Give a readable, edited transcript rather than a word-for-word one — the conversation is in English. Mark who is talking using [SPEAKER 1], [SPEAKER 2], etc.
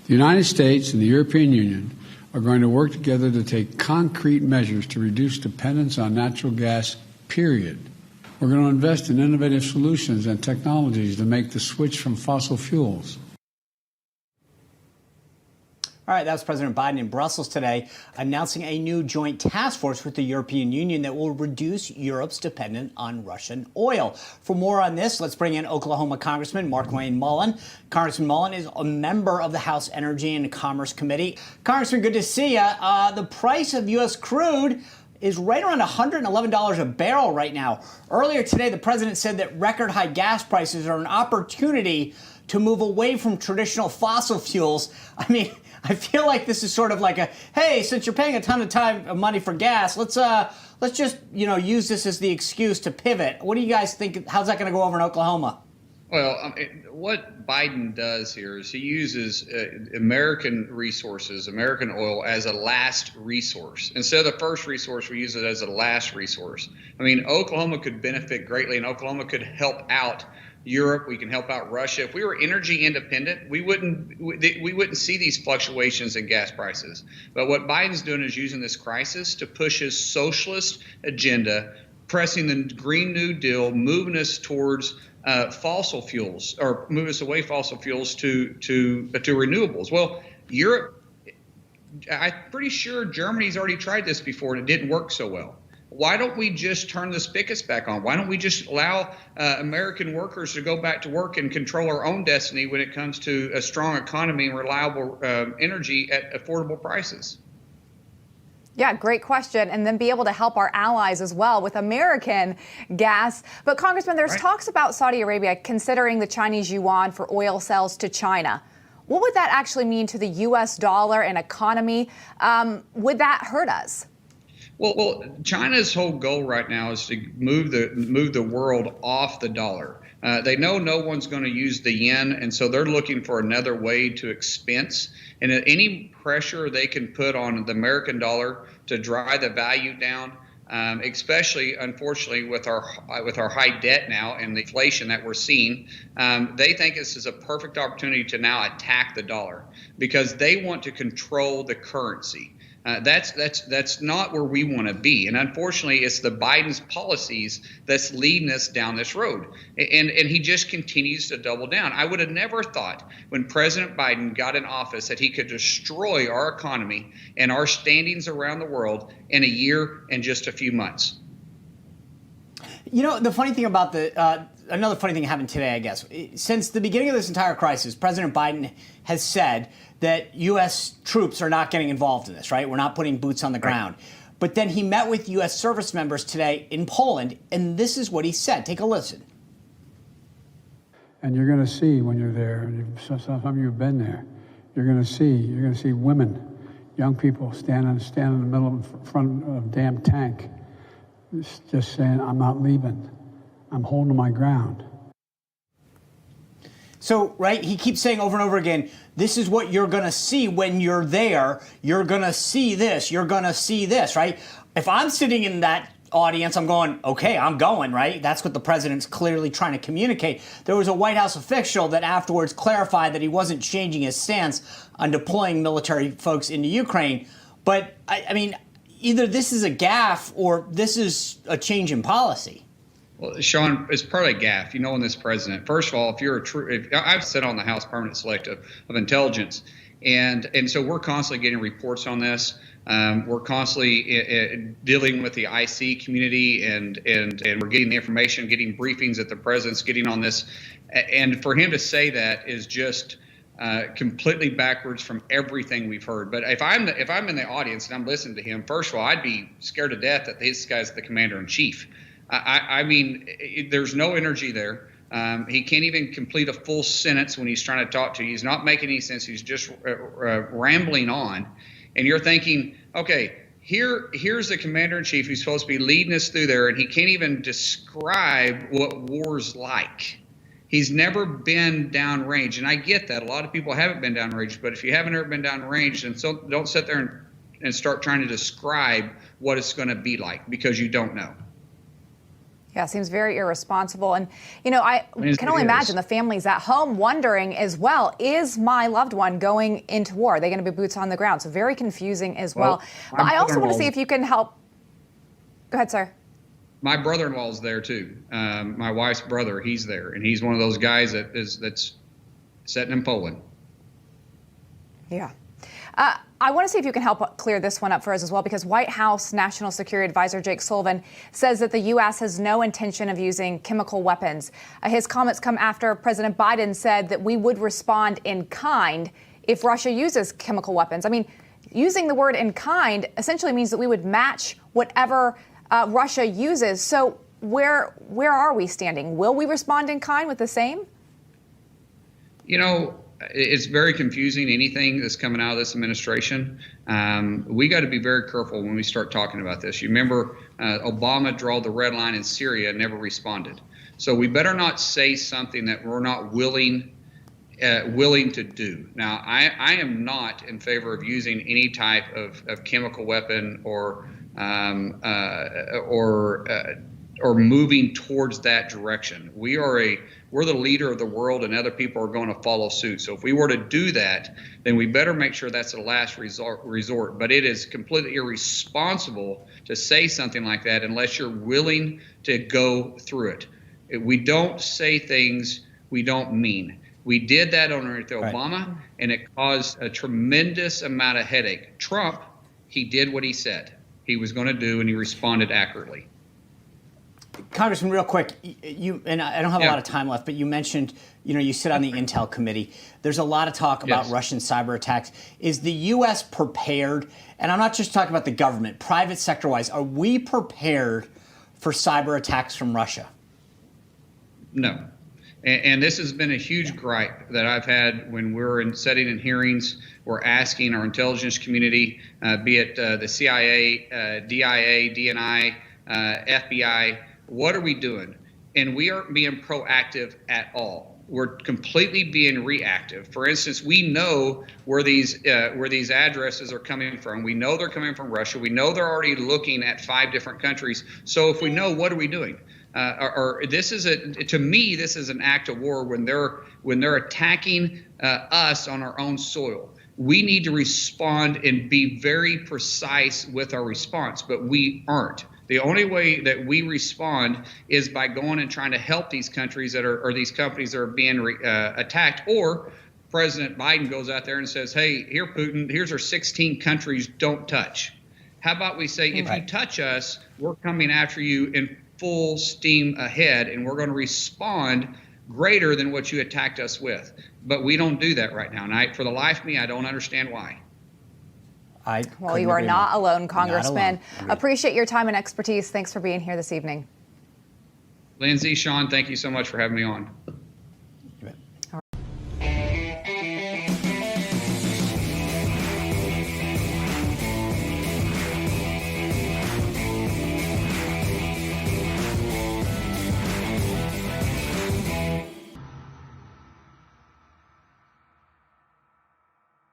[SPEAKER 1] The United States and the European Union are going to work together to take concrete measures to reduce dependence on natural gas, period. We're going to invest in innovative solutions and technologies to make the switch from fossil fuels.
[SPEAKER 2] All right, that was President Biden in Brussels today, announcing a new joint task force with the European Union that will reduce Europe's dependence on Russian oil. For more on this, let's bring in Oklahoma Congressman Markwayne Mullin. Congressman Mullin is a member of the House Energy and Commerce Committee. Congressman, good to see you. The price of U.S. crude is right around $111 a barrel right now. Earlier today, the president said that record high gas prices are an opportunity to move away from traditional fossil fuels. I mean, I feel like this is sort of like a, hey, since you're paying a ton of money for gas, let's just, use this as the excuse to pivot. What do you guys think? How's that going to go over in Oklahoma?
[SPEAKER 3] Well, what Biden does here is he uses American resources, American oil, as a last resource. Instead of the first resource, we use it as a last resource. I mean, Oklahoma could benefit greatly, and Oklahoma could help out Europe. We can help out Russia. If we were energy independent, we wouldn't see these fluctuations in gas prices. But what Biden's doing is using this crisis to push his socialist agenda, pressing the Green New Deal, moving us towards fossil fuels, or move us away fossil fuels to renewables. Well, Europe, I'm pretty sure Germany's already tried this before and it didn't work so well. Why don't we just turn the spigots back on? Why don't we just allow American workers to go back to work and control our own destiny when it comes to a strong economy and reliable energy at affordable prices?
[SPEAKER 4] Yeah, great question. And then be able to help our allies as well with American gas. But Congressman, there's talks about Saudi Arabia considering the Chinese yuan for oil sales to China. What would that actually mean to the U.S. dollar and economy? Would that hurt us?
[SPEAKER 3] Well, China's whole goal right now is to move the world off the dollar. They know no one's going to use the yen, and so they're looking for another way to expense. And any pressure they can put on the American dollar to drive the value down, especially, unfortunately, with our high debt now and the inflation that we're seeing, they think this is a perfect opportunity to now attack the dollar because they want to control the currency. That's not where we want to be. And unfortunately, it's the Biden's policies that's leading us down this road. And he just continues to double down. I would have never thought when President Biden got in office that he could destroy our economy and our standings around the world in a year and just a few months.
[SPEAKER 2] The funny thing about another funny thing happened today, I guess. Since the beginning of this entire crisis, President Biden has said that U.S. troops are not getting involved in this, right? We're not putting boots on the ground. But then he met with U.S. service members today in Poland, and this is what he said. Take a listen.
[SPEAKER 1] And you're going to see when you're there, and some of you have been there, you're going to see women, young people stand in the middle in front of a damn tank, just saying, I'm not leaving. I'm holding my ground.
[SPEAKER 2] So, right, he keeps saying over and over again, this is what you're going to see when you're there. You're going to see this. You're going to see this, right? If I'm sitting in that audience, I'm going, okay, I'm going, right? That's what the president's clearly trying to communicate. There was a White House official that afterwards clarified that he wasn't changing his stance on deploying military folks into Ukraine. But, I mean, either this is a gaffe or this is a change in policy.
[SPEAKER 3] Well, Sean, it's probably a gaffe, in this president. First of all, if I've sat on the House Permanent Select of Intelligence, and so we're constantly getting reports on this. We're constantly dealing with the IC community, and we're getting the information, getting briefings that the president's getting on this. And for him to say that is just completely backwards from everything we've heard. But if I'm in the audience and I'm listening to him, first of all, I'd be scared to death that this guy's the commander in chief. I mean, there's no energy there. He can't even complete a full sentence when he's trying to talk to you. He's not making any sense. He's just rambling on. And you're thinking, okay, here's the commander-in-chief who's supposed to be leading us through there, and he can't even describe what war's like. He's never been downrange, and I get that. A lot of people haven't been downrange, but if you haven't ever been downrange, then so don't sit there and start trying to describe what it's going to be like because you don't know.
[SPEAKER 4] Yeah, seems very irresponsible. And, you know, I
[SPEAKER 3] Yes,
[SPEAKER 4] can only
[SPEAKER 3] it is.
[SPEAKER 4] imagine the families at home wondering as well, is my loved one going into war? Are they going to be boots on the ground? So very confusing as well. But I also want to see if you can help. Go ahead, sir.
[SPEAKER 3] My brother-in-law's there too. My wife's brother, he's there, and he's one of those guys that's sitting in Poland.
[SPEAKER 4] Yeah. I want to see if you can help clear this one up for us as well, because White House National Security Advisor Jake Sullivan says that the U.S. has no intention of using chemical weapons. His comments come after President Biden said that we would respond in kind if Russia uses chemical weapons. I mean, using the word in kind essentially means that we would match whatever Russia uses. So where are we standing? Will we respond in kind with the same?
[SPEAKER 3] You know, it's very confusing, anything that's coming out of this administration. We got to be very careful when we start talking about this. You remember Obama drew the red line in Syria and never responded. So we better not say something that we're not willing to do. Now, I am not in favor of using any type of chemical weapon or moving towards that direction. We're the leader of the world, and other people are going to follow suit. So if we were to do that, then we better make sure that's the last resort. But it is completely irresponsible to say something like that unless you're willing to go through it. We don't say things we don't mean. We did that under Obama, and it caused a tremendous amount of headache. Trump, he did what he said he was going to do, and he responded accurately.
[SPEAKER 2] Congressman, real quick, you and I don't have a lot of time left, but you mentioned, you sit on the Intel committee. There's a lot of talk about Russian cyber attacks. Is the U.S. prepared? And I'm not just talking about the government, private sector-wise. Are we prepared for cyber attacks from Russia?
[SPEAKER 3] No. And this has been a huge gripe that I've had when we're sitting in hearings. We're asking our intelligence community, be it the CIA, DIA, DNI, FBI, what are we doing? And we aren't being proactive at all. We're completely being reactive. For instance, we know where these addresses are coming from. We know they're coming from Russia. We know they're already looking at 5 different countries. So if we know, what are we doing? To me, this is an act of war when they're attacking us on our own soil. We need to respond and be very precise with our response, but we aren't. The only way that we respond is by going and trying to help these countries or these companies that are being attacked. Or President Biden goes out there and says, "Hey, here, Putin, here's our 16 countries. Don't touch." How about we say, if you touch us, we're coming after you in full steam ahead, and we're going to respond greater than what you attacked us with. But we don't do that right now. And for the life of me, I don't understand why.
[SPEAKER 4] Well, you are not alone, Congressman. Appreciate your time and expertise. Thanks for being here this evening.
[SPEAKER 3] Lindsay, Sean, thank you so much for having me on.